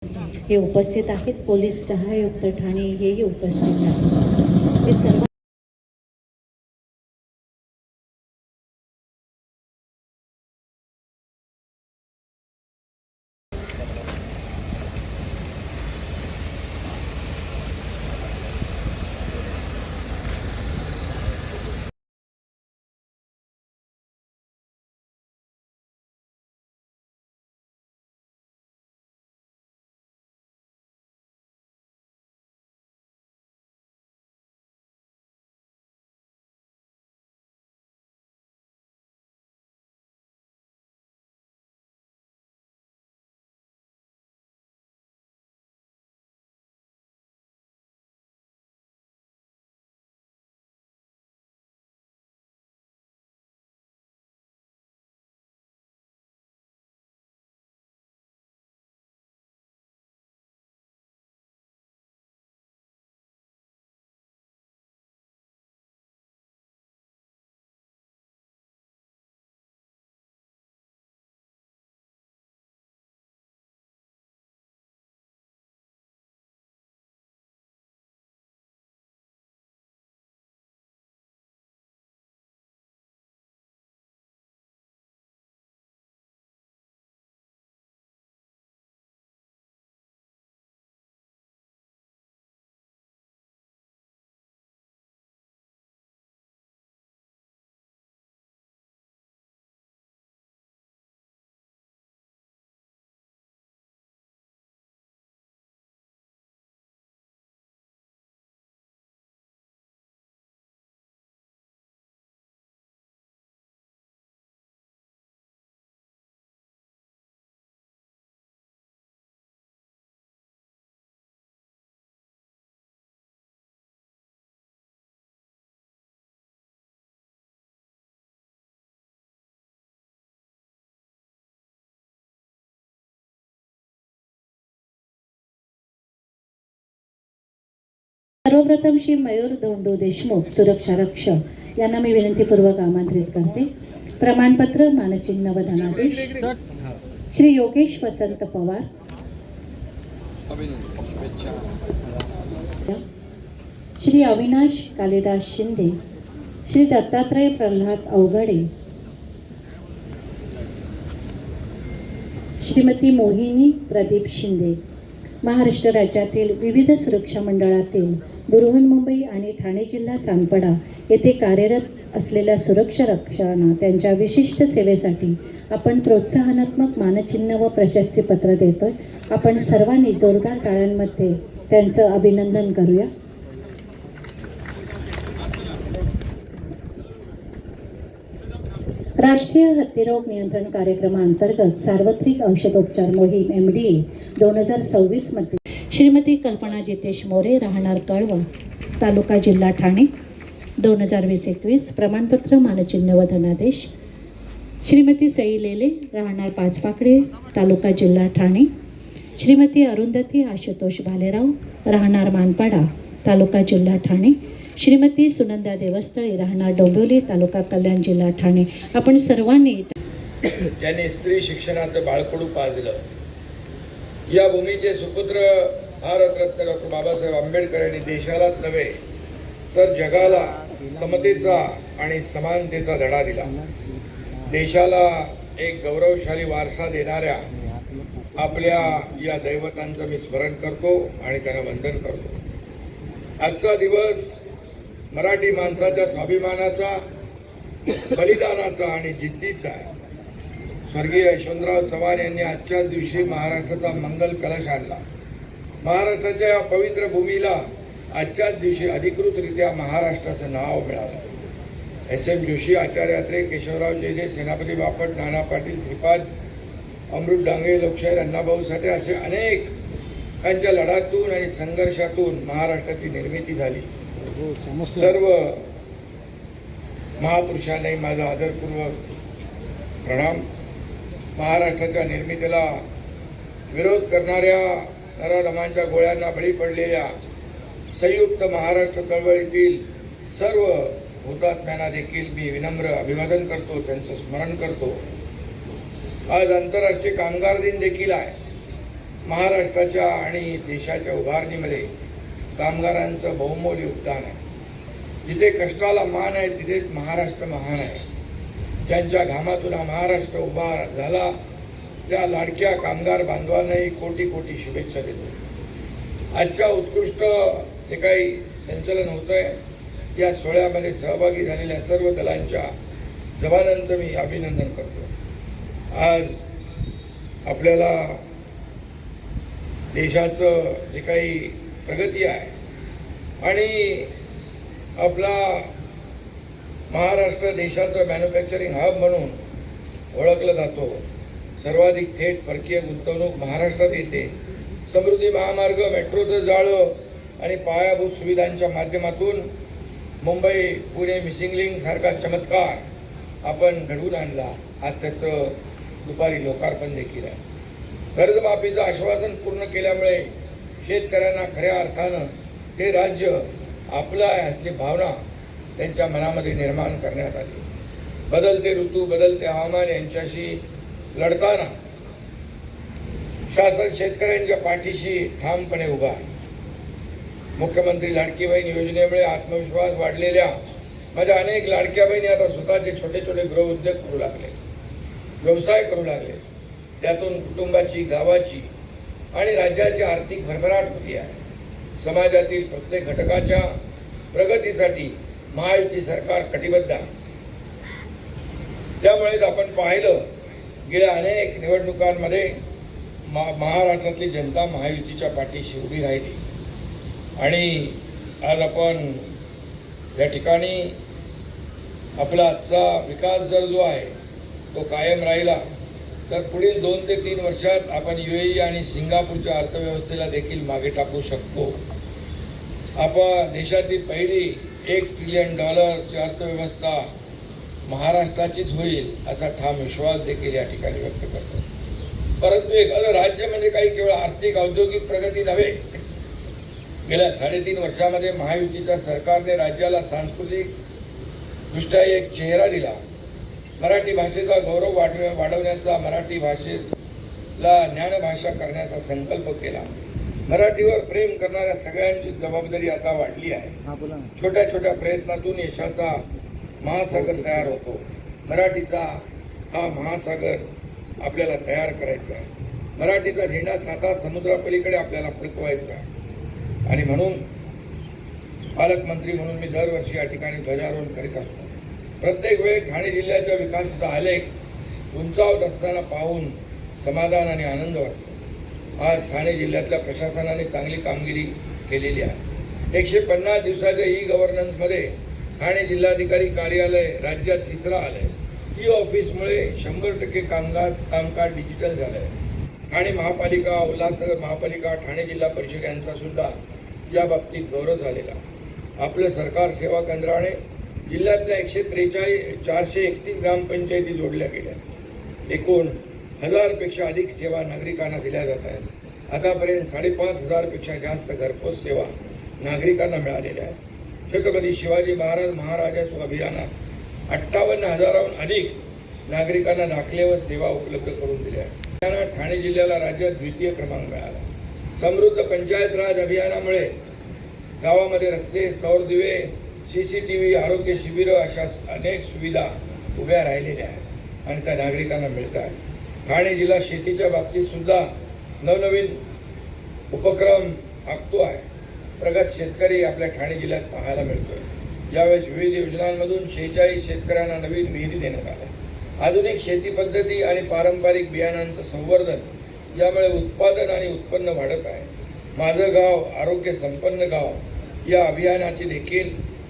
हे उपस्थित आहेत. पोलीस सहाय्युक्त ठाणे हेही उपस्थित आहेत. हे सर्व सर्वप्रथम श्री मयूर धोंडू देशमुख सुरक्षा रक्षक यांना मी विनंतीपूर्वक आमंत्रित करते. प्रमाणपत्र, मानचिन्ह व धनादेश श्री योगेश वसंत पवार, श्री अविनाश कालिदास शिंदे, श्री दत्तात्रय प्रल्हाद अवघडे, श्रीमती मोहिनी प्रदीप शिंदे. महाराष्ट्र राज्यातील विविध सुरक्षा मंडळातील बृहन्मुंबई आणि ठाणे जिल्हा सानपाडा येथे कार्यरत असलेल्या सुरक्षा रक्षकांना त्यांच्या विशिष्ट सेवेसाठी आपण प्रोत्साहनात्मक मानचिन्ह व प्रशस्तीपत्र देतोय. आपण सर्वांनी जोरदार टाळ्यांमध्ये त्यांचं अभिनंदन करूया. राष्ट्रीय हत्तीरोग नियंत्रण कार्यक्रमाअंतर्गत सार्वत्रिक औषधोपचार मोहीम MDA 2026 मध्ये श्रीमती कल्पना जितेश मोरे, राहणार कळवा, तालुका जिल्हा ठाणे, 2020-21. प्रमाणपत्र, मानचिन्ह व धनादेश श्रीमती सई लेले, राहणार पाचपाकडे, तालुका जिल्हा ठाणे, श्रीमती अरुंधती आशुतोष भालेराव, राहणार मानपाडा, तालुका जिल्हा ठाणे, श्रीमती सुनंदा देवस्थळे, राहणार डोंबिवली, तालुका कल्याण, जिल्हा ठाणे. आपण सर्वांनी ज्यांनी स्त्री शिक्षणाचं बाळकडू पाजलं, या भूमीचे सुपुत्र भारतरत्न डॉक्टर बाबासाहेब आंबेडकर यांनी देशालाच नव्हे तर जगाला समतेचा आणि समानतेचा धडा दिला. देशाला एक गौरवशाली वारसा देणाऱ्या आपल्या या दैवतांचं मी स्मरण करतो आणि त्यांना वंदन करतो. आजचा दिवस मराठी माणसाच्या स्वाभिमानाचा, बलिदानाचा आणि जिद्दीचा आहे. स्वर्गीय यशवंतराव चव्हाण यांनी आजच्या दिवशी महाराष्ट्राचा मंगल कलश आणला. महाराष्ट्राच्या या पवित्र भूमीला आजच्याच दिवशी अधिकृतरित्या महाराष्ट्राचं नाव मिळालं. SM जोशी, आचार्य अत्रे, केशवराव जेजे, सेनापती बापट, नाना पाटील, श्रीपाद, अमृत डांगे, लोकशाहीर अण्णाभाऊ साठे असे अनेकांच्या लढ्यातून आणि संघर्षातून महाराष्ट्राची निर्मिती झाली. सर्व महापुरुषांनाही माझा आदरपूर्वक प्रणाम. महाराष्ट्राच्या निर्मितीला विरोध करणाऱ्या नराधमांच्या गोळ्यांना बळी पडलेल्या संयुक्त महाराष्ट्र चळवळीतील सर्व हुतात्म्यांना देखील मी विनम्र अभिवादन करतो, त्यांचं स्मरण करतो. आज आंतरराष्ट्रीय कामगार दिन देखील आहे. महाराष्ट्राच्या आणि देशाच्या उभारणीमध्ये कामगारांचं बहुमोल योगदान आहे. जिथे कष्टाला मान आहे तिथेच महाराष्ट्र महान आहे. ज्यांच्या घामातून हा महाराष्ट्र उभा झाला त्या लाडक्या कामगार बांधवांनाही कोटी कोटी शुभेच्छा देतो. आजच्या उत्कृष्ट जे काही संचलन होतं आहे या सोहळ्यामध्ये सहभागी झालेल्या सर्व दलांच्या जवानांचं मी अभिनंदन करतो. आज आपल्याला देशाचं जे काही प्रगती आहे आणि आपला महाराष्ट्र देशाचं मॅन्युफॅक्चरिंग हब म्हणून ओळखला जातो. सर्वाधिक थेट परकीय गुंतवणूक महाराष्ट्रात येते. समृद्धी महामार्ग, मेट्रोचं जाळं आणि पायाभूत सुविधांच्या माध्यमातून मुंबई पुणे मिसिंग लिंक सारखा चमत्कार आपण घडवून आणला. आज त्याचं दुपारी लोकार्पण देखील आहे. कर्जमाफीचं आश्वासन पूर्ण केल्यामुळे शेतकऱ्यांना खऱ्या अर्थानं हे राज्य आपलं आहे असली भावना त्यांच्या मनामध्ये निर्माण करण्यात आली. बदलते ऋतू, बदलते हवामान यांच्याशी लढताना शासन शेतकऱ्यांच्या पाठीशी ठामपणे उभा आहे. मुख्यमंत्री लाडकी बहीण योजनेमुळे आत्मविश्वास वाढलेल्या माझ्या अनेक लाडक्या बहिणी आता स्वतःचे छोटे छोटे गृहउद्योग करू लागले, व्यवसाय करू लागले. त्यातून कुटुंबाची, गावाची आणि राज्याची आर्थिक भरभराट होती आहे. समाजातील प्रत्येक घटकाच्या प्रगतीसाठी महायुती सरकार कटिबद्ध आहे. त्यामुळेच आपण पाहिलं गेल्या अनेक निवडणुकांमध्ये महाराष्ट्रातली जनता महायुतीच्या पाठीशी उभी राहिली आणि आज आपण या ठिकाणी आपला आजचा विकास जर जो आहे तो कायम राहिला तर पुढील 2 ते 3 वर्षात आपण UAE आणि सिंगापूरच्या अर्थव्यवस्थेला देखील मागे टाकू शकतो. आपण देशातील पहिली $1 ट्रिलियन ची अर्थव्यवस्था महाराष्ट्राचीच होईल असा ठाम विश्वास देखील या ठिकाणी व्यक्त करतो. परंतु एखादं राज्य म्हणजे काही केवळ आर्थिक औद्योगिक प्रगती नव्हे. गेल्या 3.5 वर्षामध्ये महायुतीच्या सरकारने राज्याला सांस्कृतिक दृष्ट्या एक चेहरा दिला. मराठी भाषेचा गौरव वाढवण्याचा, मराठी भाषेला ज्ञानभाषा करण्याचा संकल्प केला. मराठीवर प्रेम करणाऱ्या सगळ्यांची जबाबदारी आता वाढली आहे. छोट्या छोट्या प्रयत्नातून यशाचा महासागर तयार होतो. मराठीचा हा महासागर आपल्याला तयार करायचा आहे. मराठीचा झेंडा 7 समुद्रापलीकडे आपल्याला फडकवायचा आहे. आणि म्हणून पालकमंत्री म्हणून मी दरवर्षी या ठिकाणी ध्वजारोहण करीत असतो. प्रत्येक वेळी ठाणे जिल्ह्याच्या विकासाचा आलेख उंचावत असताना पाहून समाधान आणि आनंद वाटतो. आज ठाणे जिल्ह्यातल्या प्रशासनाने चांगली कामगिरी केलेली आहे. 150 दिवसाच्या ई-गव्हर्नन्समध्ये ठाणे जिल्हाधिकारी कार्यालय राज्यात 3रं आलंय. ई-ऑफिसमुळे 100% कामकाज डिजिटल झालं आहे. ठाणे महापालिका, उल्हासनगर महापालिका, ठाणे जिल्हा परिषद यांचा सुद्धा या बाबतीत गौरव झालेला. आपलं सरकार सेवा केंद्राने जिल्ह्यातल्या 431 ग्रामपंचायती जोडल्या गेल्या. एकूण 1000 पेक्षा अधिक सेवा नागरिकांना दिल्या जात आहेत. आतापर्यंत 5,500 पेक्षा जास्त घरपोच सेवा नागरिकांना मिळालेल्या आहेत. छत्रपती शिवाजी महाराज अभियानात 58,000हून अधिक नागरिकांना दाखले व सेवा उपलब्ध करून दिल्या आहेत. ठाणे जिल्ह्याला राज्यात 2य क्रमांक मिळाला. समृद्ध पंचायत राज अभियानामुळे गावामध्ये रस्ते, सौर दिवे, CCTV, आरोग्य शिबिरं अशा अनेक सुविधा उभ्या राहिलेल्या आहेत आणि त्या नागरिकांना मिळत आहेत. ठाणे जिल्हा शेतीच्या बाबतीत सुद्धा नवनवीन उपक्रम आखतो आहे. प्रगत शेतकरी आपल्या ठाणे जिल्ह्यात पाहायला मिळतोय. यावेळेस विविध योजनांमधून 46 शेतकऱ्यांना नवीन विहिरी देण्यात आल्या. आधुनिक शेती पद्धती आणि पारंपरिक बियाणांचं संवर्धन यामुळे उत्पादन आणि उत्पन्न वाढत आहे. माझं गाव आरोग्य संपन्न गाव या अभियानाची देखील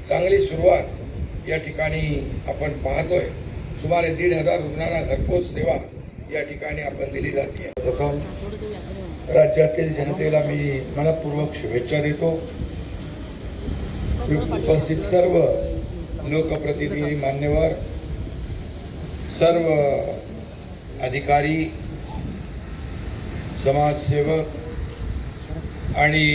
चांगली सुरुवात या ठिकाणी आपण पाहतोय. सुमारे 1,500 रुग्णांना घरपोच सेवा या ठिकाणी आपण दिली जाते. प्रथम राज्यातील जनतेला मी मनपूर्वक शुभेच्छा देतो. उपस्थित सर्व लोकप्रतिनिधी, मान्यवर, सर्व अधिकारी, समाजसेवक आणि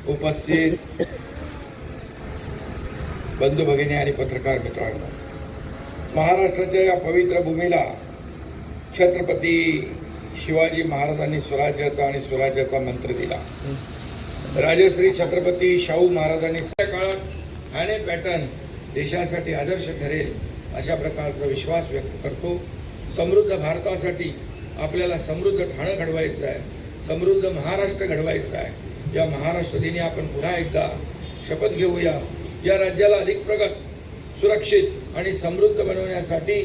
उपस्थित बंधू भगिनी आणि पत्रकार मित्रांनो, महाराष्ट्राच्या या पवित्र भूमीला छत्रपती शिवाजी महाराजांनी स्वराज्याचा आणि स्वराज्याचा मंत्र दिला. राजश्री छत्रपती शाहू महाराजांनी त्या काळात ठाणे पॅटर्न देशासाठी आदर्श ठरेल अशा प्रकारचा विश्वास व्यक्त करतो. समृद्ध भारतासाठी आपल्याला समृद्ध ठाणं घडवायचं आहे, समृद्ध महाराष्ट्र घडवायचा आहे. या महाराष्ट्र दिनी आपण पुन्हा एकदा शपथ घेऊया. या राज्याला अधिक प्रगत, सुरक्षित आणि समृद्ध बनवण्यासाठी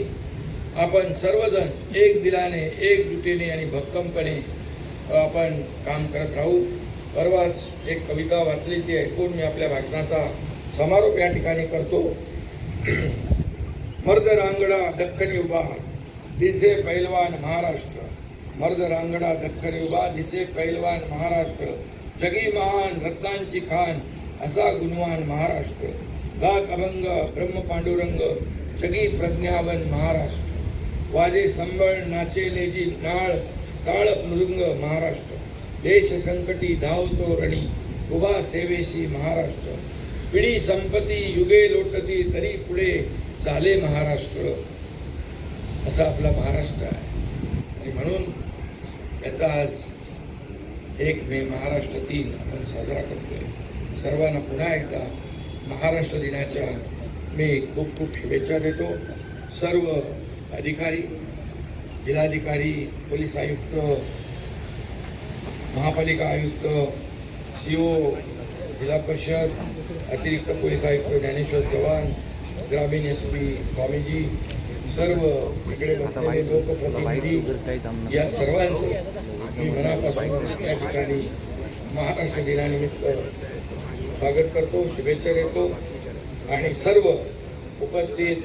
आपण सर्वजण एक दिलाने, एकजुटीने आणि भक्कमपणे आपण काम करत राहू. परवाच एक कविता वाचली, ती ऐकून मी आपल्या भाषणाचा समारोप या ठिकाणी करतो. मर्द रांगडा दख्खनी उभा दिसे पैलवान महाराष्ट्र, मर्द रांगडा दख्खनी उभा दिसे पैलवान महाराष्ट्र, जगी महान रत्नांची खान असा गुणवान महाराष्ट्र, गात अभंग ब्रह्म पांडुरंग जगी प्रज्ञावन महाराष्ट्र, वाजे संबळ नाचे लेजी नाळ ताळ मृदुंग महाराष्ट्र, देश संकटी धावतो रणी उभा सेवेशी महाराष्ट्र, पिढी संपती युगे लोटती तरी पुढे चाले महाराष्ट्र, असा आपला महाराष्ट्र आहे. आणि म्हणून याचा आज 1 मे महाराष्ट्र दिन आपण साजरा करतोय. सर्वांना पुन्हा एकदा महाराष्ट्र दिनाच्या मी खूप खूप शुभेच्छा देतो. सर्व अधिकारी, जिल्हाधिकारी, पोलीस आयुक्त, महापालिका आयुक्त, CO, जिल्हा परिषद, अतिरिक्त पोलीस आयुक्त ज्ञानेश्वर चव्हाण, ग्रामीण SP स्वामीजी, सर्व इकडे बसलेले लोकप्रतिनिधी, या सर्वांचं मी मनापासून या ठिकाणी महाराष्ट्र दिनानिमित्त स्वागत करतो, शुभेच्छा देतो. आणि सर्व उपस्थित